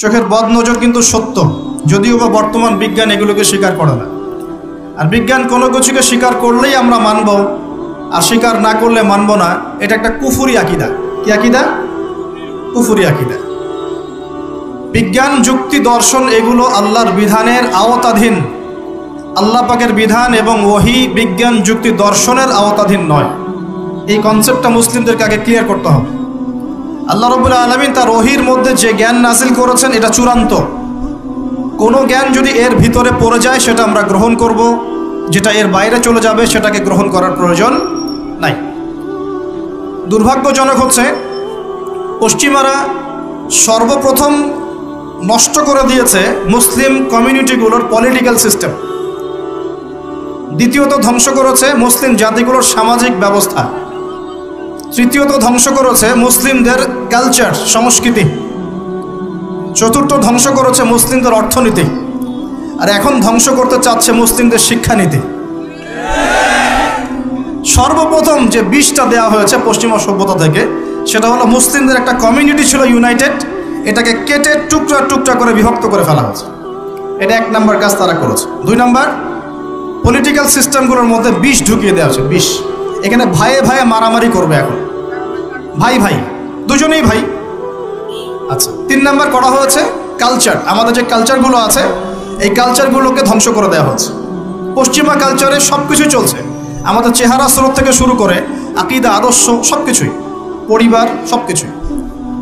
চোখের বদ নজর কিন্তু সত্য, যদিও বা বর্তমান বিজ্ঞান এগুলোকে স্বীকার করে না। আর বিজ্ঞান কোনো কিছুকে স্বীকার করলেই আমরা মানব, আর স্বীকার না করলে মানব না। এটা একটা কুফুরি আকীদা। কি আকীদা? কুফুরি আকীদা। বিজ্ঞান, যুক্তি, দর্শন এগুলো আল্লাহর বিধানের আওতাধীন। আল্লাহ পাকের বিধান এবং ওহী বিজ্ঞান, যুক্তি, দর্শনের আওতাধীন নয়। এই কনসেপ্টটা মুসলিমদেরকে আগে ক্লিয়ার করতে হবে। আল্লাহ রাব্বুল আলামিন তার ওহীর মধ্যে যে জ্ঞান নাজিল করেছেন এটা চূড়ান্ত। কোনো জ্ঞান যদি এর ভিতরে পড়ে যায় সেটা আমরা গ্রহণ করব, যেটা এর বাইরে চলে যাবে সেটাকে গ্রহণ করার প্রয়োজন নাই। দুর্ভাগ্যজনক হচ্ছে পশ্চিমারা সর্বপ্রথম নষ্ট করে দিয়েছে মুসলিম কমিউনিটিগুলোর পলিটিক্যাল সিস্টেম। দ্বিতীয়ত ধ্বংস করেছে মুসলিম জাতিগুলোর সামাজিক ব্যবস্থা। তৃতীয়ত ধ্বংস করেছে মুসলিমদের কালচার, সংস্কৃতি। চতুর্থ ধ্বংস করেছে মুসলিমদের অর্থনীতি। আর এখন ধ্বংস করতে চাচ্ছে মুসলিমদের শিক্ষানীতি। সর্বপ্রথম যে বিষটা দেওয়া হয়েছে পশ্চিমা সভ্যতা থেকে, সেটা হলো মুসলিমদের একটা কমিউনিটি ছিল ইউনাইটেড, এটাকে কেটে টুকরা টুকরা করে বিভক্ত করে ফেলা হয়েছে। এটা এক নাম্বার কাজ তারা করেছে। দুই নাম্বার, পলিটিক্যাল সিস্টেমগুলোর মধ্যে বিষ ঢুকিয়ে দেওয়া হয়েছে। বিষ, এখানে ভাইয়ে ভাইয়ে মারামারি করবে এখন, ভাই ভাই, দুজনেই ভাই। আচ্ছা, তিন নাম্বার করা হয়েছে কালচার। আমাদের যে কালচারগুলো আছে এই কালচারগুলোকে ধ্বংস করে দেওয়া হচ্ছে। পশ্চিমা কালচারে সব কিছুই চলছে, আমাদের চেহারা স্রোত থেকে শুরু করে আকীদা, আদর্শ, সব কিছুই, পরিবার, সব কিছুই।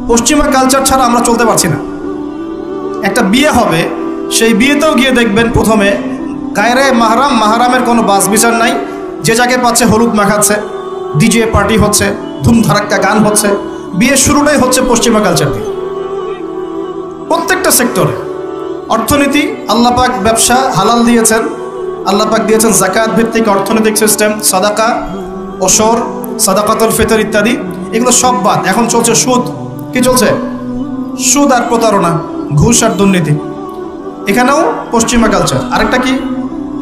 পশ্চিমা কালচার ছাড়া আমরা চলতে পারছি না। একটা বিয়ে হবে, সেই বিয়েতেও গিয়ে দেখবেন প্রথমে গায়রে মাহরাম, মাহরামের কোনো বাস বিচার নাই। যে যাকে পাচ্ছে হলুদ মাখাচ্ছে, ডিজে পার্টি হচ্ছে, ধুমধারাক্কা গান হচ্ছে। বিয়ে শুরুটাই হচ্ছে পশ্চিমা কালচার দিয়ে। প্রত্যেকটা সেক্টরে অর্থনীতি, আল্লাহ পাক ব্যবসা হালাল দিয়েছেন, আল্লাহ পাক দিয়েছেন যাকাত ভিত্তিক অর্থনৈতিক সিস্টেম, সাদাকা, ওসর, সাদাকাতুল ফিতর ইত্যাদি। এগুলো সব বাদ। এখন চলছে সুদ। কি চলছে? সুদ আর প্রতারণা, ঘুষ আর দুর্নীতি। এখানেও পশ্চিমা কালচার। আরেকটা কি?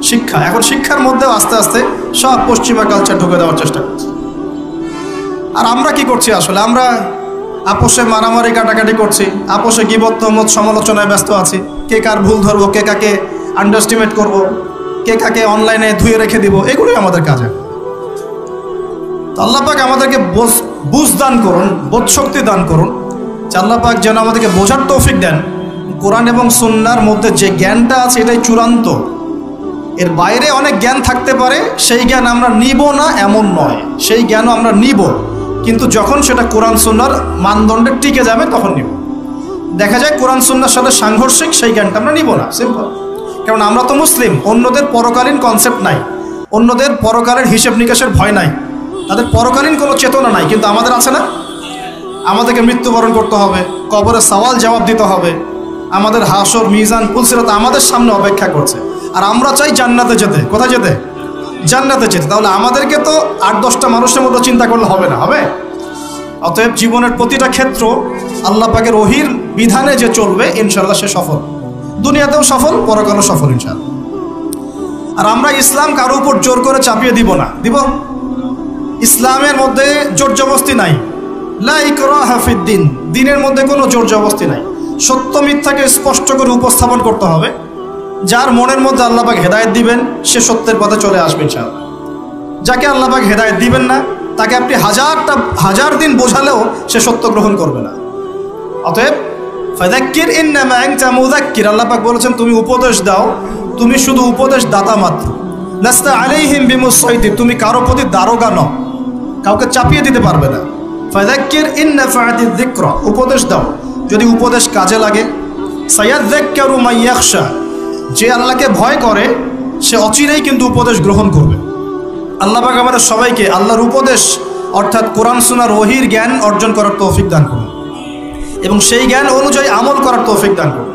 শিক্ষা। এখন শিক্ষার মধ্যেও আস্তে আস্তে সব পশ্চিমা কালচার ঢুকে দেওয়ার চেষ্টা করছে। আর আমরা কি করছি আসলে? আমরা আপোষে মারামারি কাটাকাটি করছি, আপোষে গীবত, তহমত, সমালোচনায় ব্যস্ত আছি। কে কার ভুল ধরবো, কে কাকে আন্ডারস্টিমেট করব, কে কাকে অনলাইনে ধুয়ে রেখে দিব, এগুলোই আমাদের কাজ। আল্লাহ পাক আমাদেরকে বুঝ দান করুন, বোধ শক্তি দান করুন। আল্লাহ পাক যেন আমাদেরকে বোঝার তৌফিক দেন কোরআন এবং সুন্নাহর মধ্যে যে জ্ঞানটা আছে এটাই চূড়ান্ত। এর বাইরে অনেক জ্ঞান থাকতে পারে, সেই জ্ঞান আমরা নিব না এমন নয়, সেই জ্ঞানও আমরা নিব, কিন্তু যখন সেটা কোরআন সুন্নাহর মানদণ্ডে টিকে যাবে তখন নিব। দেখা যায় কোরআন সুন্নাহর সাথে সাংঘর্ষিক, সেই জ্ঞানটা আমরা নিব না, সিম্পল। কারণ আমরা তো মুসলিম, অন্যদের পরকালীন কনসেপ্ট নাই, অন্যদের পরকালের হিসেব নিকাশের ভয় নাই, তাদের পরকালীন কোনো চেতনা নাই। কিন্তু আমাদের আছে না? আমাদেরকে মৃত্যুবরণ করতে হবে, কবরে সওয়াল জবাব দিতে হবে, আমাদের হাসর, মিজান, পুলসিরাত আমাদের সামনে অপেক্ষা করছে। আর আমরা চাই জান্নাতে যেতে। কোথায় যেতে? জান্নাতে যেতে। তাহলে আমাদেরকে তো 8-10টা মানুষের মতো চিন্তা করলে হবে না, হবে? অতএব জীবনের প্রতিটা ক্ষেত্র আল্লাহ পাকের ওহীর বিধানে যে চলবে, ইনশাআল্লাহ সে সফল, দুনিয়াতেও সফল, পরকালেও সফল ইনশাআল্লাহ। আর আমরা ইসলাম কারো উপর জোর করে চাপিয়ে দিব না। দিব? ইসলামের মধ্যে জোর জবরদস্তি নাই। লা ইকরাহা ফিদ্দিন, দ্বীনের মধ্যে কোনো জোর জবরদস্তি নাই। সত্য মিথ্যাকে স্পষ্ট করে উপস্থাপন করতে হবে। যার মনের মধ্যে আল্লাহ পাক হেদায়েত দিবেন সে সত্যের পথে চলে আসবে ইনশাআল্লাহ। যাকে আল্লাহ পাক হেদায়েত দিবেন না, তাকে আপনি হাজার দিন বোঝালেও সে সত্য গ্রহণ করবে না। অতএব ফাযাক্কির ইন্নামা আনতা মুযাক্কির, আল্লাহ পাক বলেছেন তুমি উপদেশ দাও, তুমি শুধু উপদেশ দাতা মাত্র। লাস্তা আলাইহিম বিমুসাইতির, তুমি কারো প্রতি দারোগা নও, কাউকে চাপিয়ে দিতে পারবে না। ফাযাক্কির ইন নাফাআতিয যিকরা, উপদেশ দাও, যদি উপদেশ কাজে লাগে। সায়াযাক্কারু মান ইয়াখশা, যে আল্লাহকে ভয় করে সে অচিরেই কিন্তু উপদেশ গ্রহণ করবে। আল্লাহ পাক আমাদের সবাইকে আল্লাহর উপদেশ অর্থাৎ কোরআন সুন্নাহর ওহীর জ্ঞান অর্জন করার তৌফিক দান করুন এবং সেই জ্ঞান অনুযায়ী আমল করার তৌফিক দান করুন।